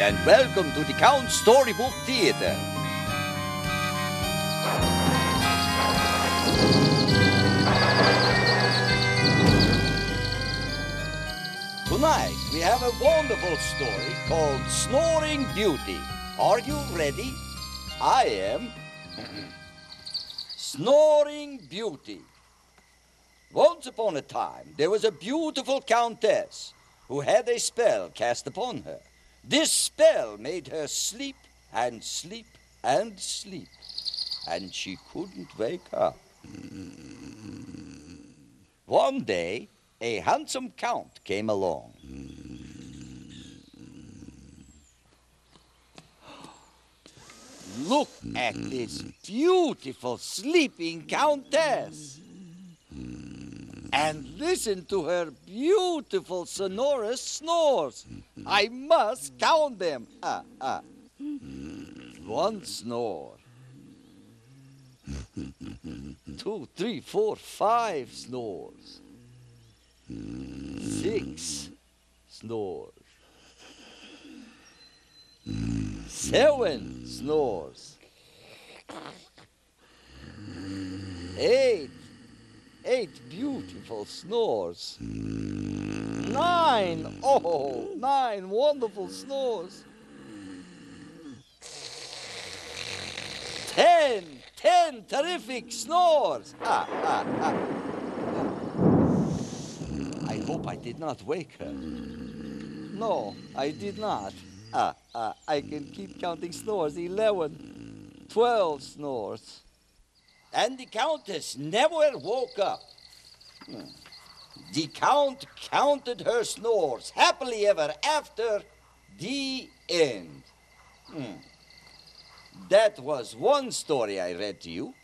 and welcome to the Count Storybook Theater. Tonight we have a wonderful story called Snoring Beauty. Are you ready? I am. Snoring Beauty. Once upon a time, there was a beautiful countess who had a spell cast upon her. This spell made her sleep and sleep and sleep, and she couldn't wake up. One day, a handsome count came along. Look at this beautiful sleeping countess. And listen to her beautiful sonorous snores. I must count them. One snore. 2, 3, 4, 5 snores. 6 snores. 7 snores. 8 beautiful snores. 9, oh, 9 wonderful snores. 10 terrific snores. I hope I did not wake her. No, I did not. I can keep counting snores. 11, 12 snores. And the countess never woke up. The count counted her snores happily ever after. The end. That was one story I read to you.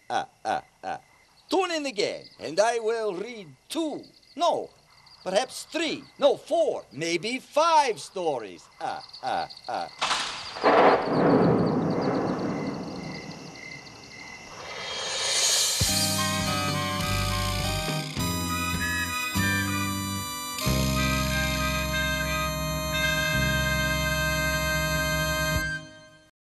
Tune in again, and I will read 2. No, perhaps 3. No, 4. Maybe 5 stories.